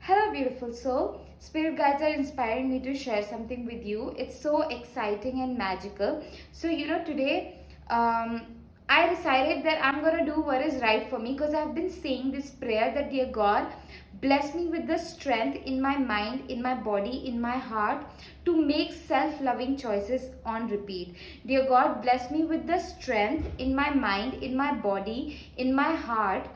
Hello, beautiful soul. Spirit guides are inspiring me to share something with you. It's so exciting and magical. Today, I decided that I'm gonna do what is right for me because I've been saying this prayer that, dear God, bless me with the strength in my mind, in my body, in my heart to make self loving choices on repeat. Dear God, bless me with the strength in my mind, in my body, in my heart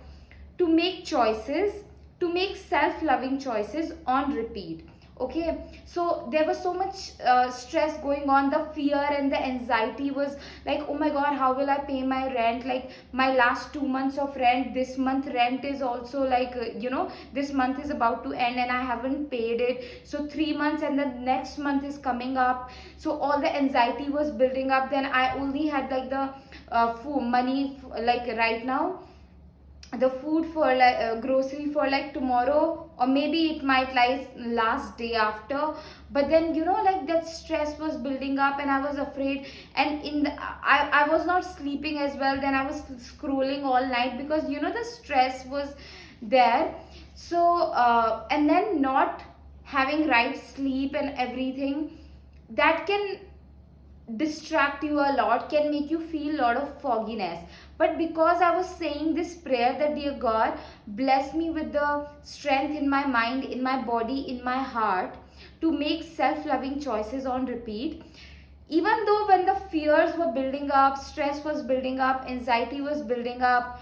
to make choices, to make self-loving choices on repeat. Okay, so there was so much stress going on. The fear and the anxiety was like, oh my god, how will I pay my rent? Like, my last 2 months of rent, this month rent is also like, this month is about to end and I haven't paid it. So 3 months and the next month is coming up, so all the anxiety was building up. Then I only had like the money, like right now, the food for like grocery for like tomorrow, or maybe it might like last day after. But then, like, that stress was building up and I was afraid. And I was not sleeping as well. Then I was scrolling all night because the stress was there. So and then not having right sleep and everything, that can distract you a lot, can make you feel a lot of fogginess. But because I was saying this prayer that, dear God, bless me with the strength in my mind, in my body, in my heart to make self-loving choices on repeat, even though when the fears were building up, stress was building up, anxiety was building up,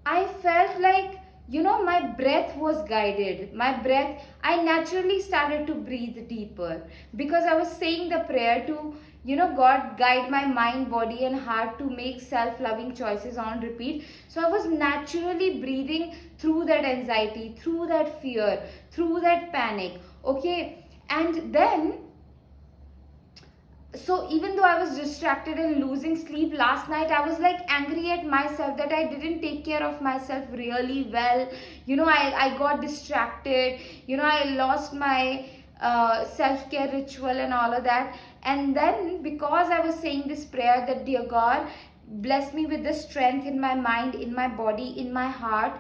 I felt like, my breath was guided. My breath, I naturally started to breathe deeper because I was saying the prayer to, God, guide my mind, body, and heart to make self loving choices on repeat. So I was naturally breathing through that anxiety, through that fear, through that panic. Okay, and then, so even though I was distracted and losing sleep last night, I was like angry at myself that I didn't take care of myself really well. I got distracted. I lost my self-care ritual and all of that. And then, because I was saying this prayer that, dear God, bless me with the strength in my mind, in my body, in my heart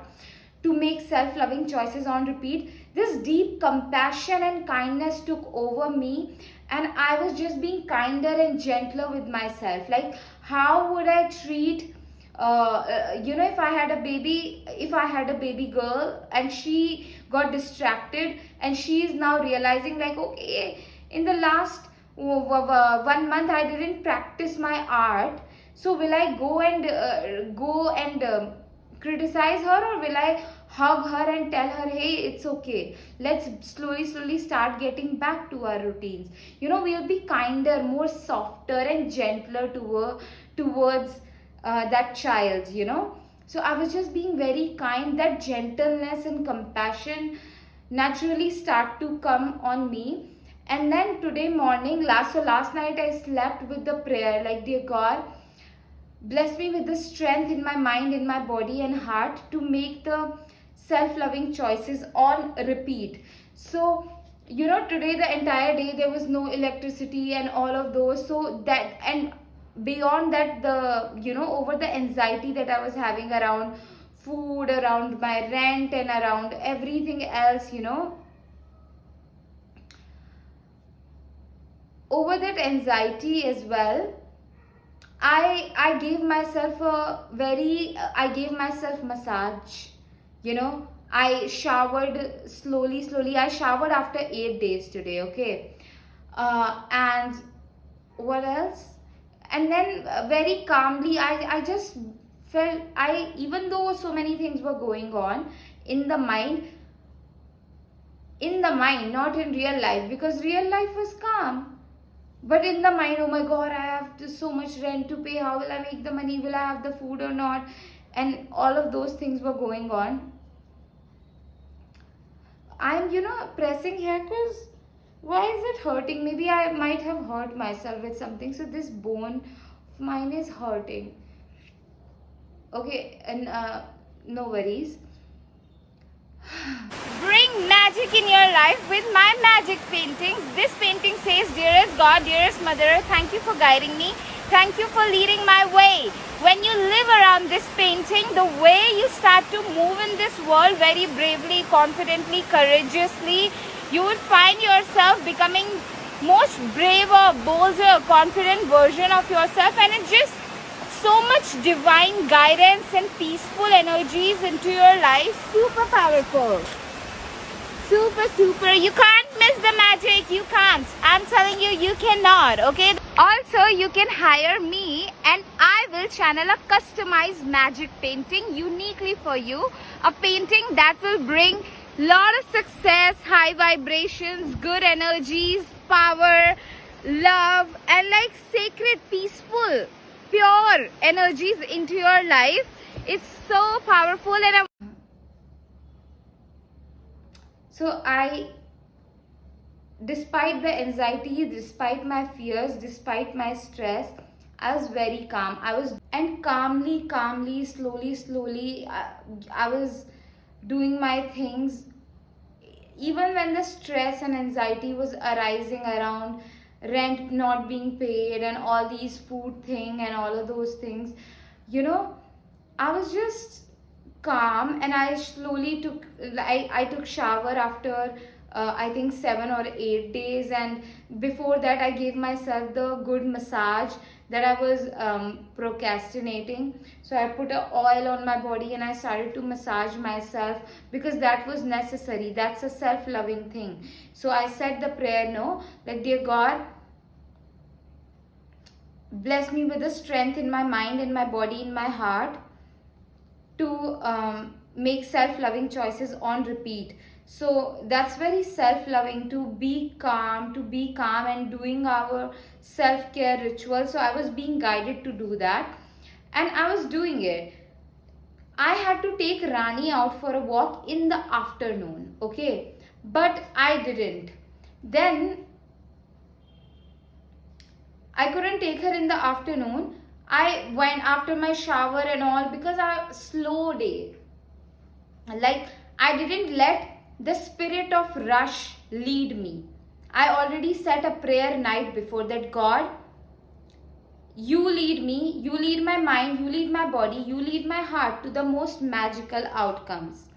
to make self-loving choices on repeat, this deep compassion and kindness took over me. And I was just being kinder and gentler with myself. Like, how would I treat if I had a baby girl and she got distracted and she is now realizing, like, okay, in the last 1 month I didn't practice my art, so will I go and criticize her, or will I hug her and tell her, hey, it's okay, let's slowly start getting back to our routines? We'll be kinder, more softer and gentler towards that child. So I was just being very kind. That gentleness and compassion naturally start to come on me. And then today morning, last night I slept with the prayer like, dear God, bless me with the strength in my mind, in my body and heart to make the self-loving choices on repeat. So, today, the entire day, there was no electricity and all of those. So that, and beyond that, over the anxiety that I was having around food, around my rent, and around everything else, over that anxiety as well, I gave myself I gave myself massage. I showered slowly. I showered after 8 days today. Okay, and what else? And then very calmly, I just felt, even though so many things were going on in the mind, not in real life, because real life was calm. But in the mind, oh my god, I have so much rent to pay. How will I make the money? Will I have the food or not? And all of those things were going on. I'm, pressing here because why is it hurting? Maybe I might have hurt myself with something. So this bone of mine is hurting. Okay, and no worries. Bring magic in your life with my magic paintings. This painting says, dearest God, dearest Mother, thank you for guiding me. Thank you for leading my way. when you live around this painting, the way you start to move in this world very bravely, confidently, courageously, you would find yourself becoming most braver, bolder, confident version of yourself, and it's just so much divine guidance and peaceful energies into your life. Super powerful. Super. You can't miss the magic. You can't. I'm telling you, you cannot. Okay. Also, you can hire me and I will channel a customized magic painting uniquely for you. A painting that will bring lot of success, high vibrations, good energies, power, love, and like sacred, peaceful, pure energies into your life. It's so powerful, and despite the anxiety, despite my fears, despite my stress, I was very calm. And calmly, slowly, I was doing my things. Even when the stress and anxiety was arising around rent not being paid and all these food thing and all of those things, you know, I was just calm, and I slowly took I took shower after I think 7 or 8 days, and before that I gave myself the good massage that I was procrastinating. So I put a oil on my body and I started to massage myself because that was necessary. That's a self-loving thing. So I said the prayer, no, like, dear God, bless me with the strength in my mind, in my body, in my heart to make self-loving choices on repeat. So that's very self-loving, to be calm, and doing our self-care ritual. So I was being guided to do that, and I was doing it. I had to take Rani out for a walk in the afternoon, okay, but I didn't. Then I couldn't take her in the afternoon. I went after my shower and all because I slow day. Like, I didn't let the spirit of rush lead me. I already said a prayer night before that, God, you lead me, you lead my mind, you lead my body, you lead my heart to the most magical outcomes.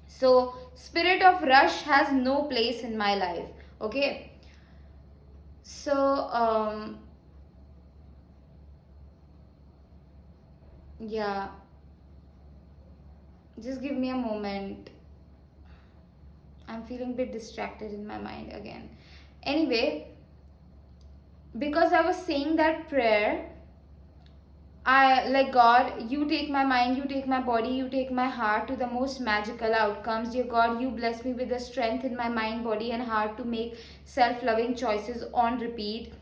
So spirit of rush has no place in my life. Okay. So yeah, just give me a moment. I'm feeling a bit distracted in my mind again. Anyway, because I was saying that prayer, I like, God, you take my mind, you take my body, you take my heart to the most magical outcomes. Dear God, you bless me with the strength in my mind, body, and heart to make self-loving choices on repeat.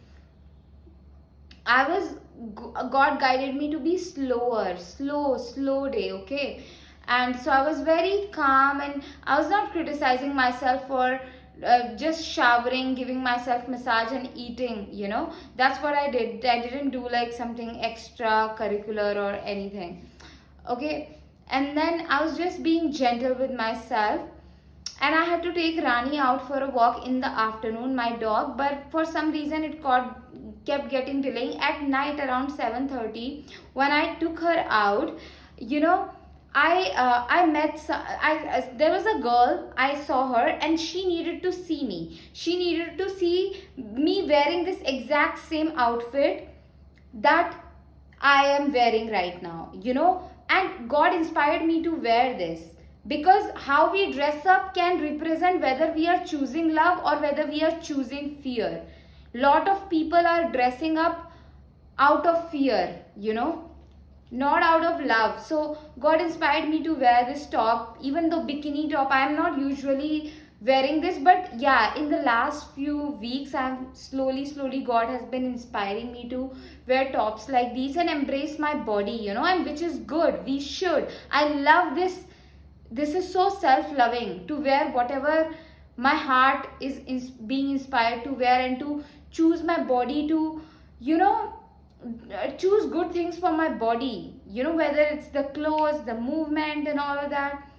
God guided me to be slow day, okay? And so I was very calm, and I was not criticizing myself for just showering, giving myself massage and eating, that's what I did. I didn't do like something extra curricular or anything, okay? And then I was just being gentle with myself, and I had to take Rani out for a walk in the afternoon, my dog, but for some reason it kept getting delaying. At night around 7:30, when I took her out, I met there was a girl. I saw her and she needed to see me. She needed to see me wearing this exact same outfit that I am wearing right now, and God inspired me to wear this, because how we dress up can represent whether we are choosing love or whether we are choosing fear. Lot of people are dressing up out of fear, not out of love. So God inspired me to wear this top, even though bikini top. I am not usually wearing this, but yeah, in the last few weeks I'm slowly God has been inspiring me to wear tops like these and embrace my body, and which is good. We should. I love this is so self-loving, to wear whatever my heart is being inspired to wear, and to choose my body to choose good things for my body, whether it's the clothes, the movement, and all of that,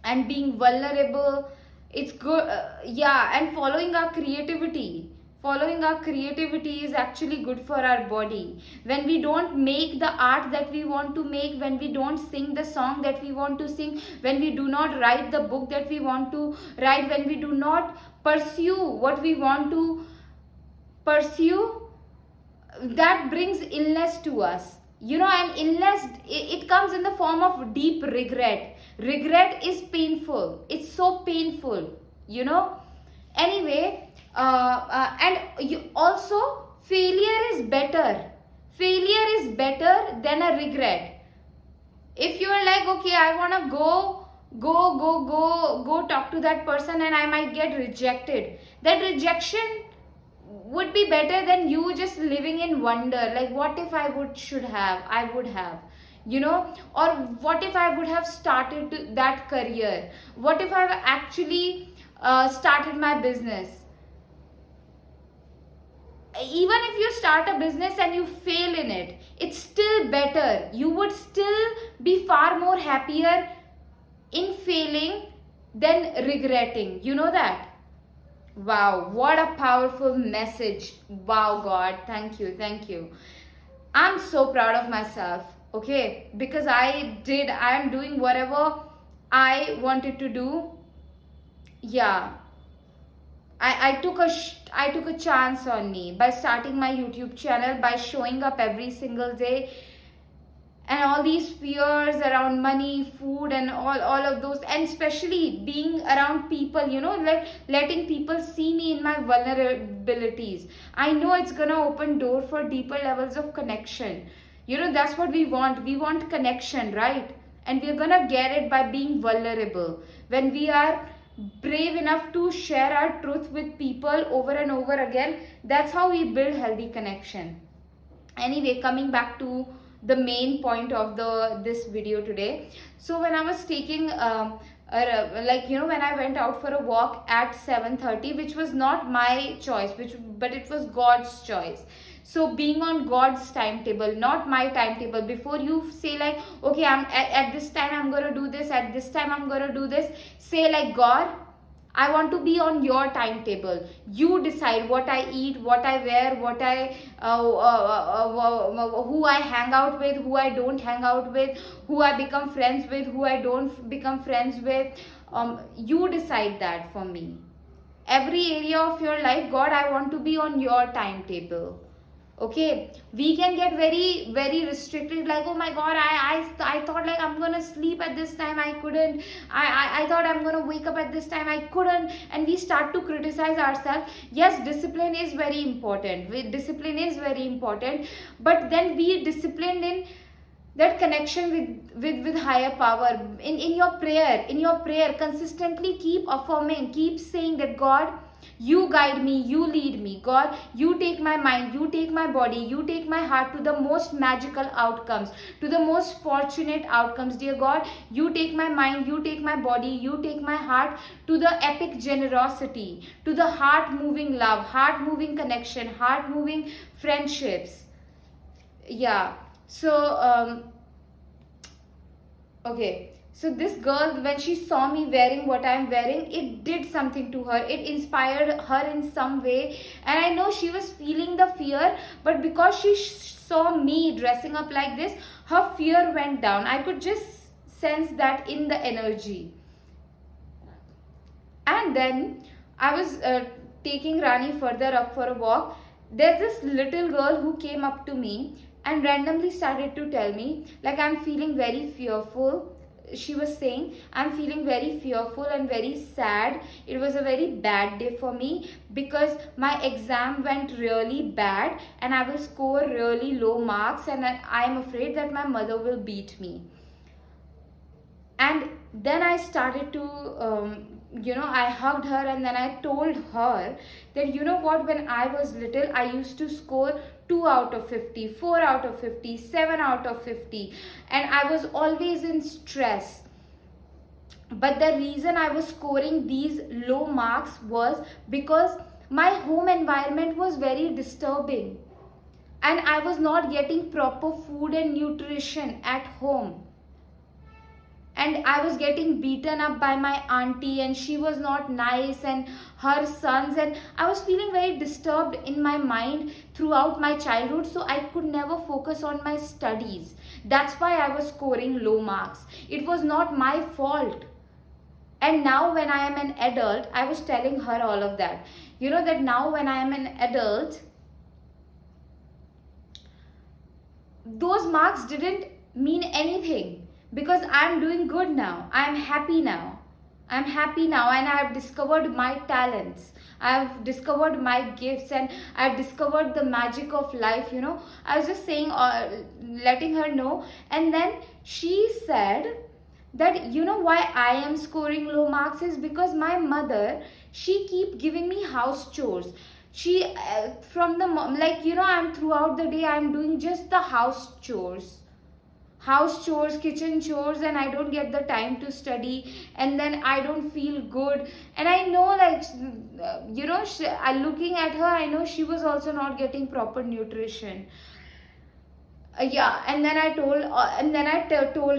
and being vulnerable. It's good, yeah, and following our creativity, Following our creativity is actually good for our body. When we don't make the art that we want to make, when we don't sing the song that we want to sing, when we do not write the book that we want to write, when we do not pursue what we want to pursue, that brings illness to us. And illness, it comes in the form of deep regret. Regret is painful, it's so painful. Anyway, and you also, failure is better than a regret. If you are like, okay, I want to go talk to that person and I might get rejected, that rejection would be better than you just living in wonder, like what if I would have, or what if I would have started that career, what if I've actually started my business. Even if you start a business and you fail in it, it's still better. You would still be far more happier in failing than regretting. You know that? Wow, what a powerful message. Wow, God, thank you, thank you. I'm so proud of myself, okay? Because I am doing whatever I wanted to do. Yeah, I took a chance on me by starting my YouTube channel, by showing up every single day, and all these fears around money, food, and all of those, and especially being around people, like letting people see me in my vulnerabilities. I know it's gonna open door for deeper levels of connection. That's what we want. We want connection, right? And we're gonna get it by being vulnerable. When we are brave enough to share our truth with people over and over again, that's how we build healthy connection. Anyway, coming back to the main point of this video today. So when I was taking when I went out for a walk at 7:30, which was not my choice, but it was God's choice. So being on God's timetable, not my timetable. Before you say like, okay, I'm at this time I'm gonna do this, at this time I'm gonna do this, say like, God, I want to be on your timetable. You decide what I eat, what I wear, who I hang out with, who I don't hang out with, who I become friends with, who I don't become friends with. You decide that for me. Every area of your life, God, I want to be on your timetable. Okay, we can get very very restricted, like, oh my God, I thought like I'm gonna sleep at this time, I couldn't. I thought I'm gonna wake up at this time, I couldn't. And we start to criticize ourselves. Yes, discipline is very important, but then be disciplined in that connection with higher power. In your prayer, consistently keep affirming, keep saying that, God, you guide me, you lead me. God, you take my mind, you take my body, you take my heart to the most magical outcomes, to the most fortunate outcomes. Dear God, you take my mind, you take my body, you take my heart to the epic generosity, to the heart moving love, heart moving connection, heart moving friendships. Yeah. So okay, so this girl, when she saw me wearing what I'm wearing, it did something to her. It inspired her in some way. And I know she was feeling the fear, but because she saw me dressing up like this, her fear went down. I could just sense that in the energy. And then I was taking Rani further up for a walk. There's this little girl who came up to me and randomly started to tell me, like, I'm feeling very fearful. She was saying, I'm feeling very fearful and very sad. It was a very bad day for me because my exam went really bad and I will score really low marks, and I am afraid that my mother will beat me. And then I started to I hugged her, and then I told her that, you know what, when I was little, I used to score 2 out of 50, 4 out of 50, 7 out of 50, and I was always in stress. But the reason I was scoring these low marks was because my home environment was very disturbing and I was not getting proper food and nutrition at home. and I was getting beaten up by my auntie, and she was not nice, and her sons, and I was feeling very disturbed in my mind throughout my childhood, so I could never focus on my studies. That's why I was scoring low marks. It was not my fault. And now when I am an adult, I was telling her all of that. That now when I am an adult, those marks didn't mean anything, because I'm doing good now. I'm happy now. I'm happy now, and I've discovered my talents. I've discovered my gifts, and I've discovered the magic of life. I was just saying, letting her know. And then she said that why I am scoring low marks is because my mother, she keep giving me house chores. She from the I'm throughout the day I'm doing just the house chores, kitchen chores, and I don't get the time to study, and then I don't feel good. And I know, looking at her, I know she was also not getting proper nutrition. Yeah, and then I told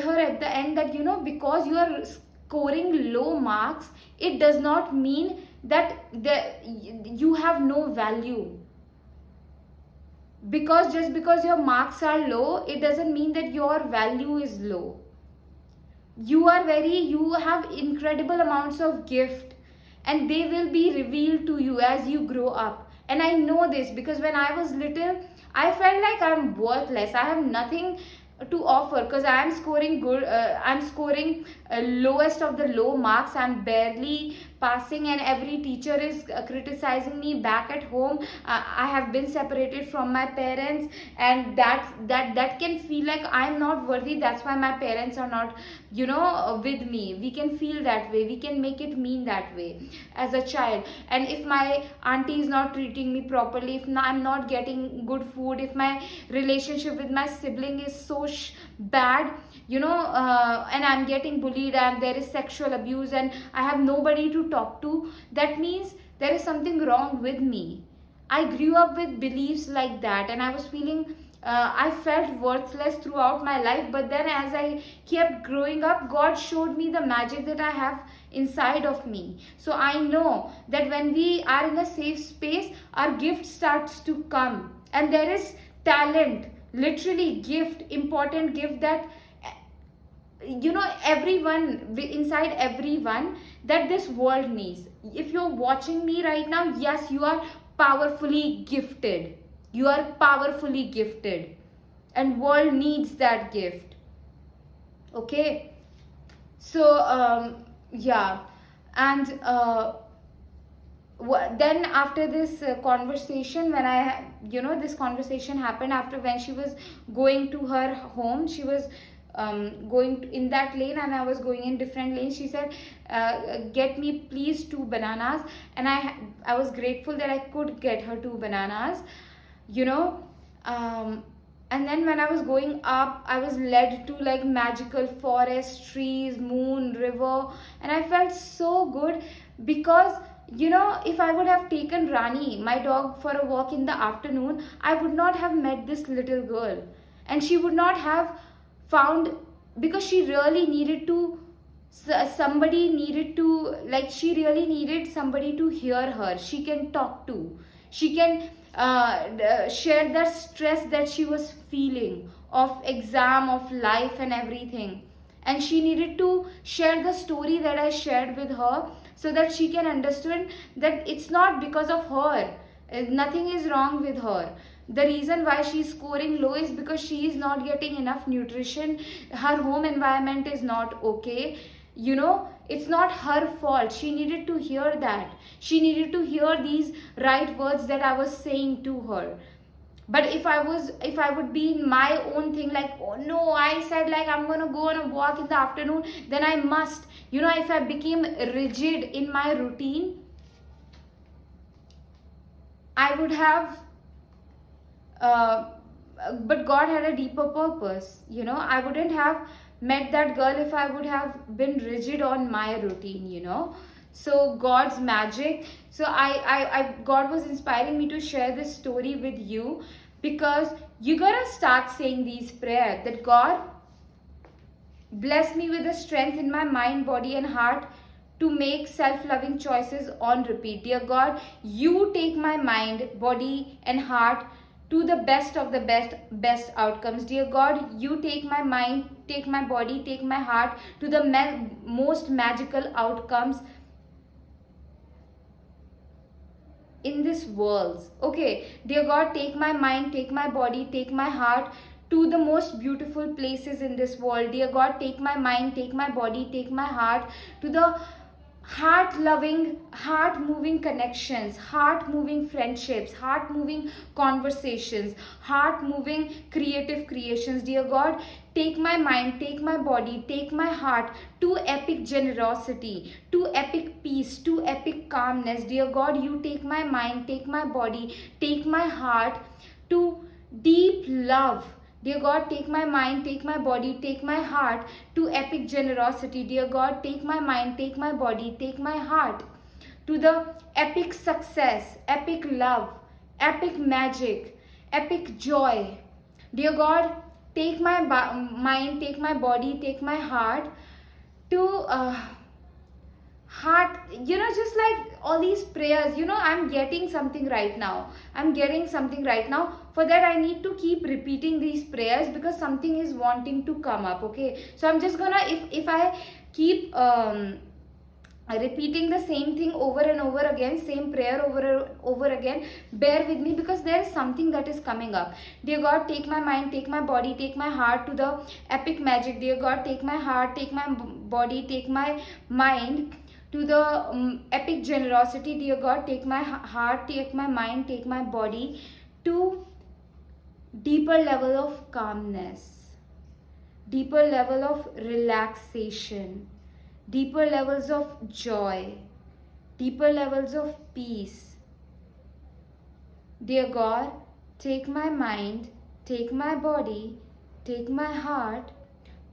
her at the end that because you are scoring low marks, it does not mean that you have no value. Because just because your marks are low, it doesn't mean that your value is low. You have incredible amounts of gift, and they will be revealed to you as you grow up. And I know this because when I was little, I felt like I'm worthless. I have nothing to offer because I'm scoring good. I'm scoring lowest of the low marks. I'm barely passing, and every teacher is criticizing me back at home. I have been separated from my parents, and that can feel like I'm not worthy. That's why my parents are not with me. We can feel that way. We can make it mean that way as a child. And if my auntie is not treating me properly, if I'm not getting good food, if my relationship with my sibling is so bad, and I'm getting bullied, and there is sexual abuse, and I have nobody to talk to, that means there is something wrong with me. I grew up with beliefs like that, and I was feeling I felt worthless throughout my life. But then as I kept growing up, God showed me the magic that I have inside of me. So I know that when we are in a safe space, our gift starts to come, and there is talent, literally gift, important gift that everyone, inside everyone, that this world needs. If you're watching me right now, yes, you are powerfully gifted. You are powerfully gifted, and world needs that gift. Okay, so yeah. And then after this conversation, when I this conversation happened after, when she was going to her home, she was going in that lane, and I was going in different lanes. She said, get me please 2 bananas. And I was grateful that I could get her 2 bananas. And then when I was going up, I was led to like magical forest, trees, moon, river, and I felt so good. Because if I would have taken Rani, my dog, for a walk in the afternoon, I would not have met this little girl, and she would not have found, because she really needed to, somebody needed to, she really needed somebody to hear her. She can talk to, she can share the stress that she was feeling of exam, of life, and everything. And she needed to share the story that I shared with her, so that she can understand that it's not because of her. Nothing is wrong with her. The reason why she's scoring low is because she is not getting enough nutrition. Her home environment is not okay. It's not her fault. She needed to hear that. She needed to hear these right words that I was saying to her. But if I would be in my own thing, like, oh no, I said like I'm gonna go on a walk in the afternoon, then I must, if I became rigid in my routine, I would have but God had a deeper purpose. I wouldn't have met that girl if I would have been rigid on my routine. So God's magic. So God was inspiring me to share this story with you, because you gotta start saying these prayers that God, Bless me with the strength in my mind, body, and heart to make self loving choices on repeat. Dear God, you take my mind, body, and heart to the best of the best outcomes. Dear God, you take my mind, take my body, take my heart to the most magical outcomes in this world. Okay, dear God, take my mind, take my body, take my heart to the most beautiful places in this world. Dear God, take my mind, take my body, take my heart to the heart loving, heart moving connections, heart moving friendships, heart moving conversations, heart moving creative creations. Dear God, take my mind, take my body, take my heart to epic generosity, to epic peace, to epic calmness. Dear God, you take my mind, take my body, take my heart to deep love. Dear God, take my mind, take my body, take my heart to epic generosity. Dear God, take my mind, take my body, take my heart to the epic success, epic love, epic magic, epic joy. Dear God, take my mind, take my body, take my heart to heart, just like all these prayers. I'm getting something right now. I'm getting something right now. For that, I need to keep repeating these prayers because something is wanting to come up. Okay, so I'm just gonna, if I keep repeating the same thing over and over again, same prayer over and over again, bear with me because there is something that is coming up. Dear God, take my mind, take my body, take my heart to the epic magic. Dear God, take my heart, take my body, take my mind to the epic generosity. Dear God, take my heart, take my mind, take my body to deeper level of calmness, deeper level of relaxation, deeper levels of joy, deeper levels of peace. Dear God, take my mind, take my body, take my heart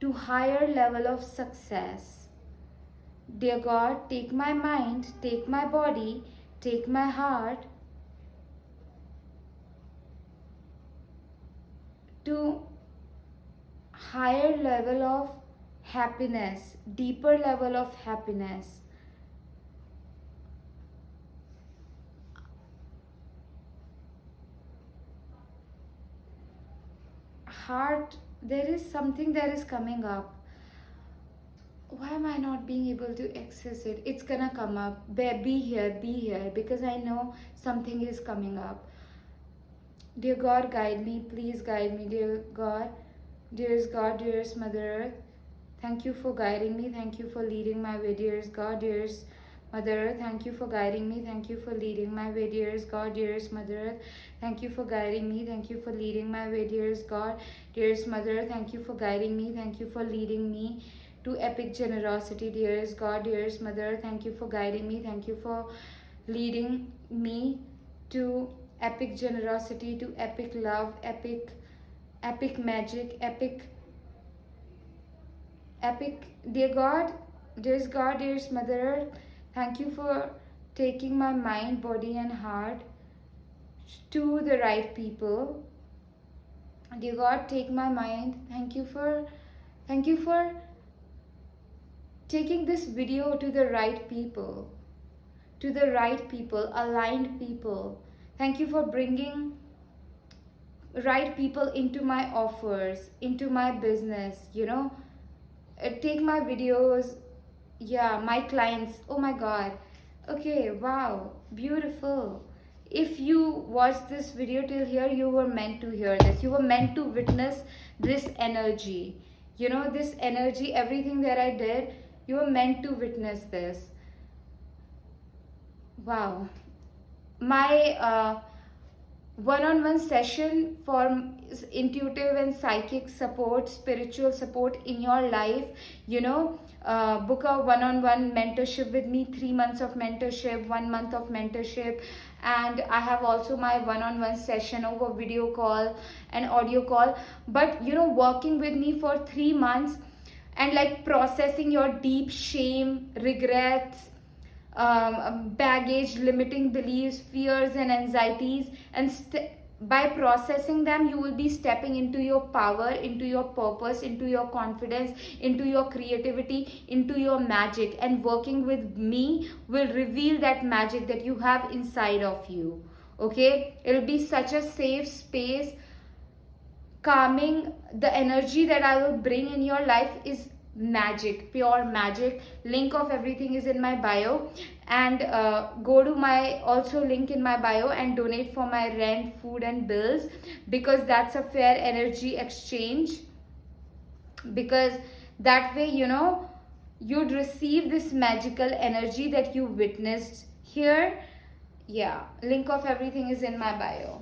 to higher level of success. Dear God, take my mind, take my body, take my heart to higher level of happiness, deeper level of happiness. Heart, there is something that is coming up. Why am I not being able to access it? It's gonna come up. Be here, because I know something is coming up. Dear God, guide me, please guide me. Dear God, dearest Mother Earth, thank you for guiding me, thank you for leading my way. Dearest God, dearest Mother Earth, thank you for guiding me, thank you for leading my way. Dearest God, dearest Mother Earth, thank you for guiding me, thank you for leading my way. Dearest God, dearest Mother Earth, thank you for guiding me, thank you for leading me to epic generosity. Dearest God, dearest Mother Earth, thank you for guiding me, thank you for leading me to epic generosity, to epic love, epic magic, epic. Dear God, dearest Mother Earth, thank you for taking my mind, body, and heart to the right people. Dear God, take my mind. Thank you for taking this video to the right people, aligned people. Thank you for bringing right people into my offers, into my business. Take my videos, yeah, my clients. Oh my God. Okay, wow, beautiful. If you watched this video till here, you were meant to hear this. You were meant to witness this energy. This energy, everything that I did, you were meant to witness this. Wow. My one-on-one session for intuitive and psychic support, spiritual support in your life. Book a one-on-one mentorship with me, 3 months of mentorship, 1 month of mentorship, and I have also my one-on-one session over video call and audio call. But working with me for 3 months and like processing your deep shame, regrets, baggage, limiting beliefs, fears, and anxieties, and by processing them, you will be stepping into your power, into your purpose, into your confidence, into your creativity, into your magic. And working with me will reveal that magic that you have inside of you. Okay, it'll be such a safe space, calming. The energy that I will bring in your life is magic, pure magic. Link of everything is in my bio, and go to my also link in my bio and donate for my rent, food and bills, because that's a fair energy exchange. Because that way, you'd receive this magical energy that you witnessed here. Yeah, link of everything is in my bio.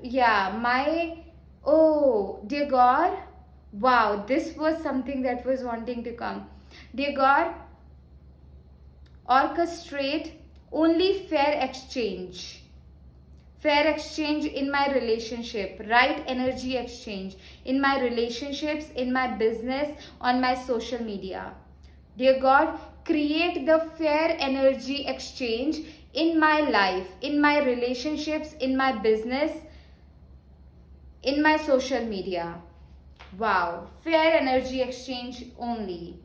Yeah, my, oh dear God, wow, this was something that was wanting to come. Dear God, orchestrate only fair exchange in my relationship, right energy exchange in my relationships, in my business, on my social media. Dear God, create the fair energy exchange in my life, in my relationships, in my business, in my social media. Wow, fair energy exchange only.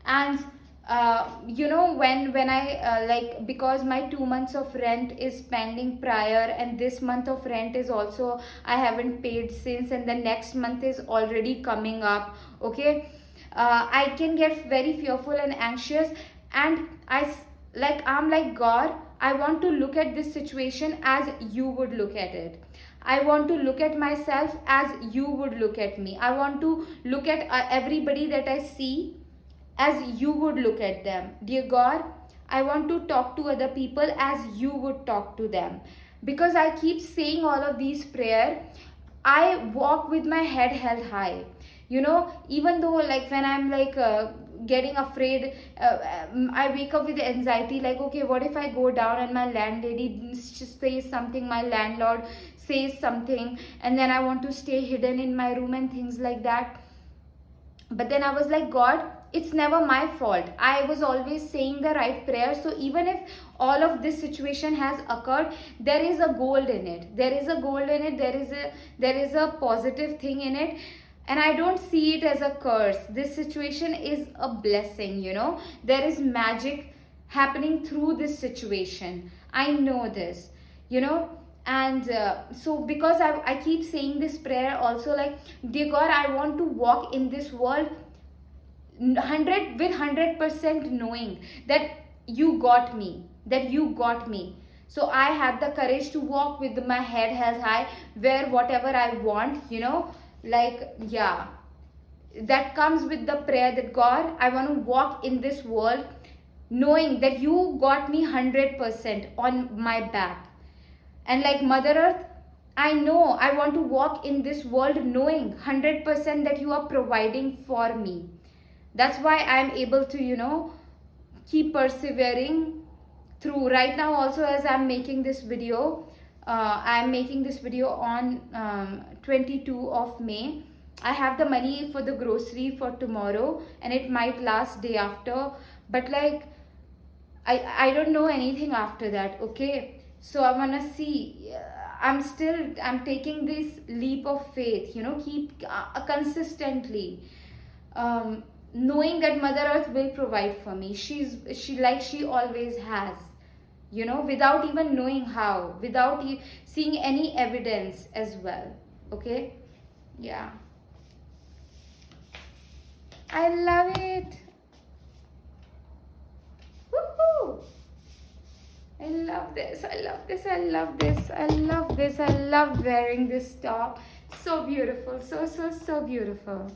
And when I like, because my 2 months of rent is pending prior, and this month of rent is also I haven't paid since, and the next month is already coming up. Okay, I can get very fearful and anxious, and I'm like, God, I want to look at this situation as you would look at it. I want to look at myself as you would look at me. I want to look at everybody that I see as you would look at them. Dear God, I want to talk to other people as you would talk to them. Because I keep saying all of these prayer, I walk with my head held high. Even though, like, when I'm like getting afraid, I wake up with anxiety, like, okay, what if I go down and my landlady says something, my landlord says something, and then I want to stay hidden in my room and things like that. But then I was like, God, it's never my fault. I was always saying the right prayer. So even if all of this situation has occurred, there is a gold in it. There is a gold in it. There is a positive thing in it. And I don't see it as a curse. This situation is a blessing. There is magic happening through this situation. I know this. And so, because I keep saying this prayer also, like, dear God, I want to walk in this world 100% knowing that you got me. So I have the courage to walk with my head held high, wear whatever I want, like, yeah, that comes with the prayer that, God, I want to walk in this world knowing that you got me 100% on my back. And like Mother Earth, I know I want to walk in this world knowing 100% that you are providing for me. That's why I'm able to, keep persevering through. Right now also, as I'm making this video, I'm making this video on 22 of May. I have the money for the grocery for tomorrow, and it might last day after. But like, I don't know anything after that. Okay, so I want to see. I'm taking this leap of faith, keep consistently, knowing that Mother Earth will provide for me. She always has, without even knowing how, without seeing any evidence as well. Okay, yeah, I love it. Woohoo! I love this. I love this. I love this. I love this. I love wearing this top. So beautiful. So, so, so beautiful.